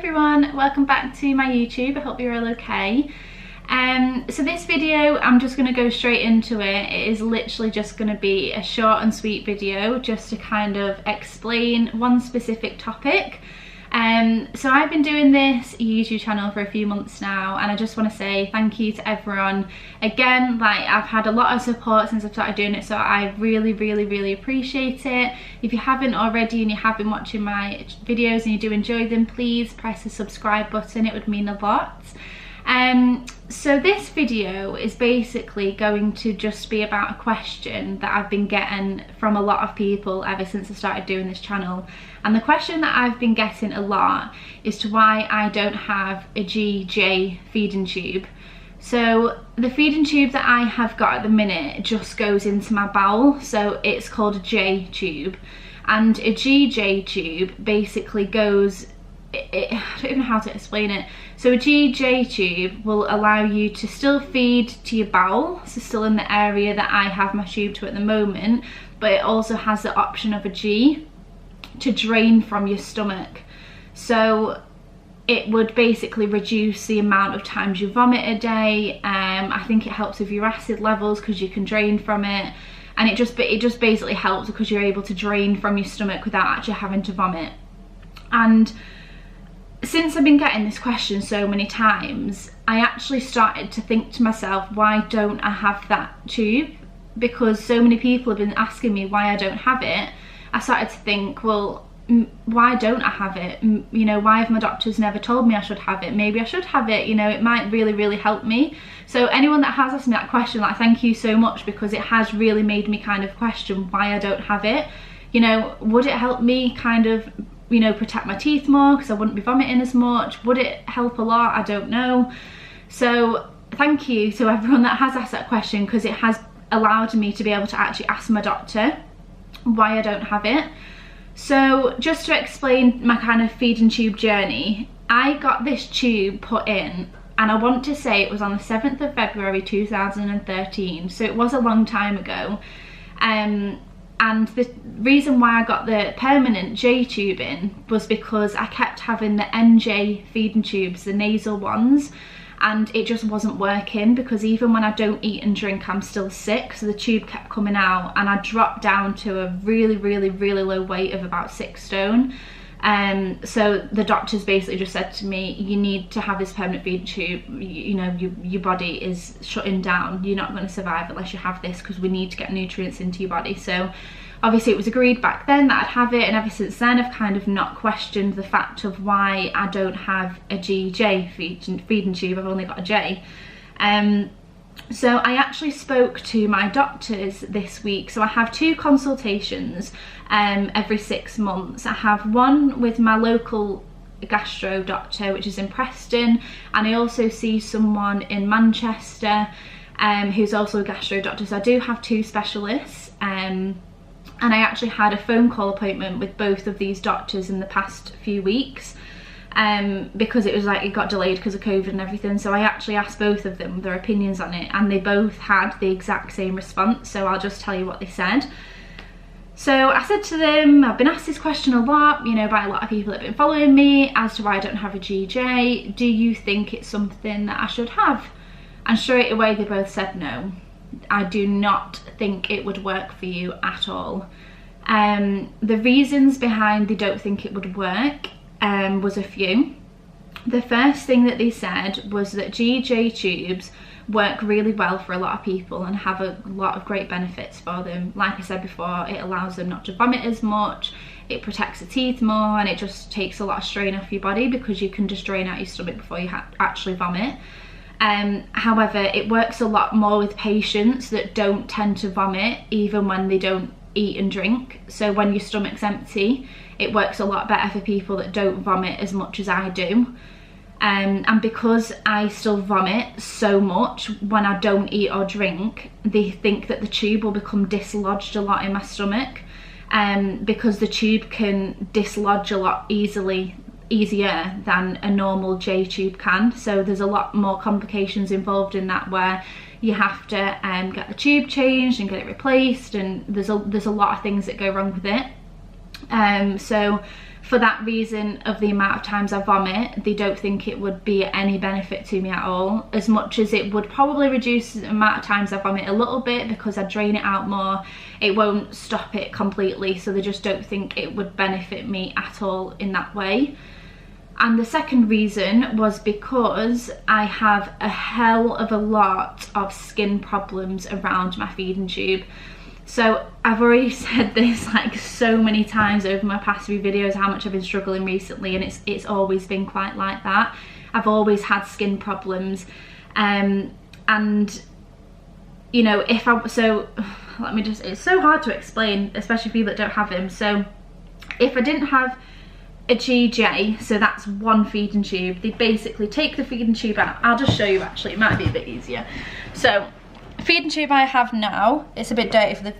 everyone, welcome back to my YouTube. I hope you're all okay. So this video, I'm just going to go straight into it. It is literally just going to be a short and sweet video just to kind of explain one specific topic. So I've been doing this YouTube channel for a few months now, and I just want to say thank you to everyone. Again, like, I've had a lot of support since I've started doing it, so I really appreciate it. If you haven't already and you have been watching my videos and you do enjoy them, please press the subscribe button, it would mean a lot. So this video is basically going to just be about a question that I've been getting from a lot of people ever since I started doing this channel. And the question that I've been getting a lot is to why I don't have a GJ feeding tube. So the feeding tube that I have got at the minute just goes into my bowel, so it's called a J tube. And a GJ tube basically goes, I don't even know how to explain it. So a GJ tube will allow you to still feed to your bowel, so still in the area that I have my tube to at the moment, but it also has the option of a G to drain from your stomach. So it would basically reduce the amount of times you vomit a day. I think it helps with your acid levels because you can drain from it, and it just basically helps because you're able to drain from your stomach without actually having to vomit. And since I've been getting this question so many times, I actually started to think to myself, why don't I have that tube? Because so many people have been asking me why I don't have it. I started to think, well, why don't I have it? You know, why have my doctors never told me I should have it? Maybe I should have it, you know, it might really help me. So anyone that has asked me that question, like, thank you so much, because it has really made me kind of question why I don't have it. You know, would it help me kind of, you know, protect my teeth more because I wouldn't be vomiting as much? Would it help a lot? I don't know. So thank you to everyone that has asked that question, because it has allowed me to be able to actually ask my doctor why I don't have it. So just to explain my kind of feeding tube journey, I got this tube put in, and I want to say it was on the 7th of February 2013, so it was a long time ago. And the reason why I got the permanent J tube in was because I kept having the NJ feeding tubes, the nasal ones, and it just wasn't working, because even when I don't eat and drink, I'm still sick. So the tube kept coming out, and I dropped down to a really low weight of about 6 stone. So the doctors basically just said to me, you need to have this permanent feeding tube. You know, your body is shutting down. You're not going to survive unless you have this, because we need to get nutrients into your body. So obviously it was agreed back then that I'd have it, and ever since then I've kind of not questioned the fact of why I don't have a GJ feeding tube. I've only got a J. So I actually spoke to my doctors this week. So I have 2 consultations every 6 months. I have one with my local gastro doctor, which is in Preston, and I also see someone in Manchester who's also a gastro doctor. So I do have 2 specialists, and I actually had a phone call appointment with both of these doctors in the past few weeks. Because it was like, it got delayed because of COVID and everything. So I actually asked both of them their opinions on it, and they both had the exact same response. So I'll just tell you what they said. So I said to them, I've been asked this question a lot, you know, by a lot of people that have been following me as to why I don't have a GJ. Do you think it's something that I should have? And straight away they both said no. I do not think it would work for you at all. The reasons behind they don't think it would work was a few. The first thing that they said was that GJ tubes work really well for a lot of people and have a lot of great benefits for them. Like I said before, it allows them not to vomit as much, it protects the teeth more, and it just takes a lot of strain off your body because you can just drain out your stomach before you actually vomit. However, it works a lot more with patients that don't tend to vomit even when they don't eat and drink. So when your stomach's empty, it works a lot better for people that don't vomit as much as I do. And because I still vomit so much when I don't eat or drink, they think that the tube will become dislodged a lot in my stomach, because the tube can dislodge a lot easier than a normal J tube can. So there's a lot more complications involved in that, where you have to get the tube changed and get it replaced, and there's a lot of things that go wrong with it. So for that reason of the amount of times I vomit, they don't think it would be any benefit to me at all. As much as it would probably reduce the amount of times I vomit a little bit because I drain it out more, it won't stop it completely, so they just don't think it would benefit me at all in that way. And the second reason was because I have a hell of a lot of skin problems around my feeding tube. So I've already said this like so many times over my past few videos, how much I've been struggling recently, and it's always been quite like that. I've always had skin problems, and you know, let me just, it's so hard to explain, especially for people that don't have them. So if I didn't have a GJ, so that's one feeding tube, they basically take the feeding tube out. I'll just show you actually, it might be a bit easier. So feeding tube I have now, it's a bit dirty for the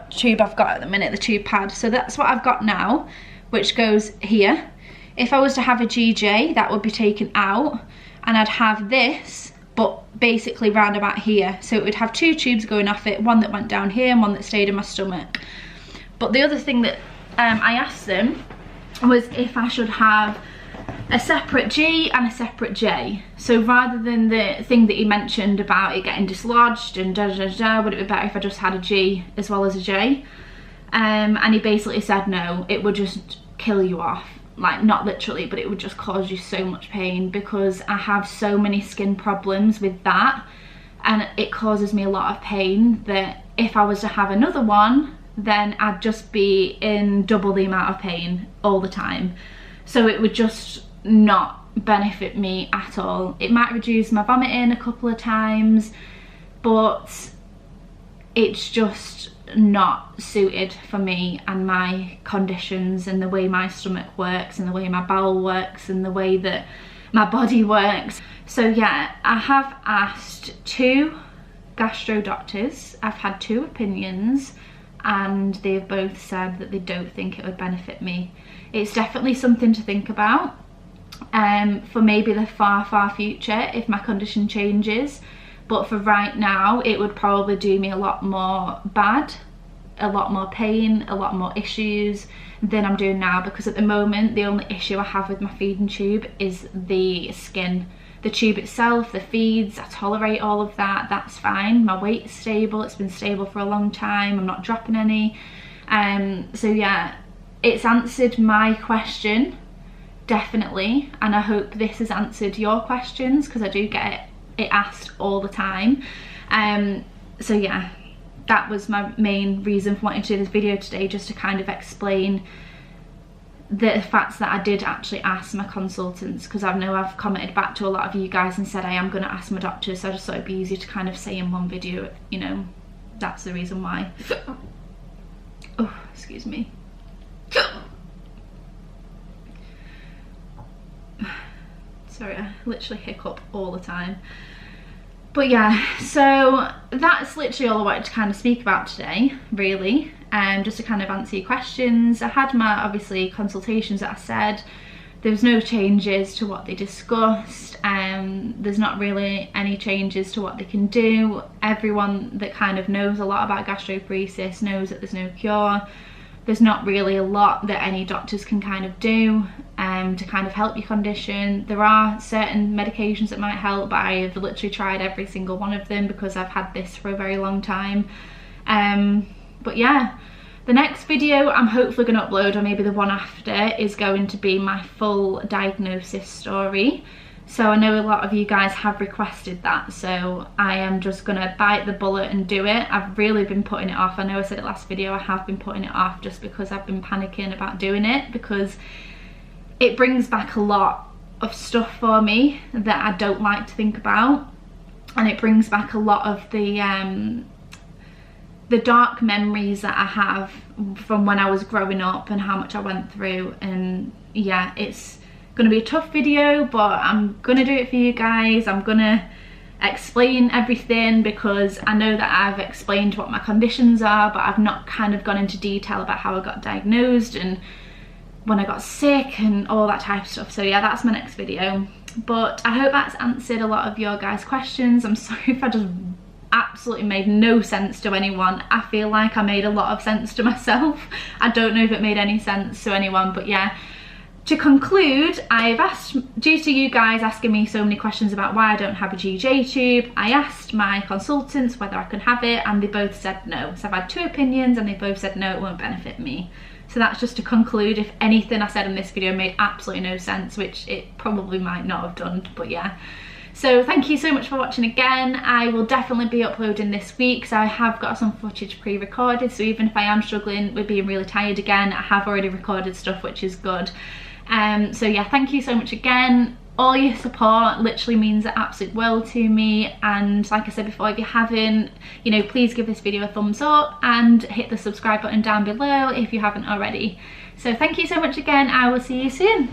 tube I've got at the minute, the tube pad. So that's what I've got now, which goes here. If I was to have a GJ, that would be taken out, and I'd have this, but basically round about here. So it would have two tubes going off it, one that went down here and one that stayed in my stomach. But the other thing that I asked them was if I should have a separate G and a separate J. So rather than the thing that he mentioned about it getting dislodged and would it be better if I just had a G as well as a J? And he basically said no, it would just kill you off. Like, not literally, but it would just cause you so much pain, because I have so many skin problems with that, and it causes me a lot of pain, that if I was to have another one, then I'd just be in double the amount of pain all the time. So it would just not benefit me at all. It might reduce my vomiting a couple of times, but it's just not suited for me and my conditions and the way my stomach works and the way my bowel works and the way that my body works. So yeah, I have asked 2 gastro doctors, I've had 2 opinions, and they've both said that they don't think it would benefit me. It's definitely something to think about for maybe the far future if my condition changes, but for right now it would probably do me a lot more bad, a lot more pain, a lot more issues than I'm doing now, because at the moment the only issue I have with my feeding tube is the skin. The tube itself, the feeds, I tolerate all of that, that's fine. My weight's stable, it's been stable for a long time, I'm not dropping any. So yeah, it's answered my question, definitely, and I hope this has answered your questions, because I do get it asked all the time. So yeah, that was my main reason for wanting to do this video today, just to kind of explain the facts that I did actually ask my consultants, because I know I've commented back to a lot of you guys and said I am going to ask my doctor, so I just thought it'd be easier to kind of say in one video, you know, that's the reason why. Oh, excuse me. Sorry, I literally hiccup all the time. But yeah, so that's literally all I wanted to kind of speak about today, really. Just to kind of answer your questions. I had my, obviously, consultations that I said. There was no changes to what they discussed. There's not really any changes to what they can do. Everyone that kind of knows a lot about gastroparesis knows that there's no cure. There's not really a lot that any doctors can kind of do to kind of help your condition. There are certain medications that might help, but I have literally tried every single one of them because I've had this for a very long time. But yeah, the next video I'm hopefully going to upload, or maybe the one after, is going to be my full diagnosis story. So I know a lot of you guys have requested that, so I am just going to bite the bullet and do it. I've really been putting it off. I know I said it last video, I have been putting it off just because I've been panicking about doing it, because it brings back a lot of stuff for me that I don't like to think about, and it brings back a lot of the dark memories that I have from when I was growing up and how much I went through. And yeah, it's gonna be a tough video, but I'm gonna do it for you guys. I'm gonna explain everything, because I know that I've explained what my conditions are, but I've not kind of gone into detail about how I got diagnosed and when I got sick and all that type of stuff. So yeah, that's my next video. But I hope that's answered a lot of your guys' questions. I'm sorry if I just absolutely made no sense to anyone. I feel like I made a lot of sense to myself. I don't know if it made any sense to anyone, but yeah. To conclude, I've asked, due to you guys asking me so many questions about why I don't have a GJ tube, I asked my consultants whether I could have it and they both said no. So I've had 2 opinions and they both said no, it won't benefit me. So that's just to conclude. If anything I said in this video made absolutely no sense, which it probably might not have done, but yeah. So thank you so much for watching again. I will definitely be uploading this week, so I have got some footage pre-recorded, so even if I am struggling with being really tired again, I have already recorded stuff, which is good. So yeah, thank you so much again. All your support literally means the absolute world to me, and like I said before, if you haven't, you know, please give this video a thumbs up and hit the subscribe button down below if you haven't already. So thank you so much again. I will see you soon.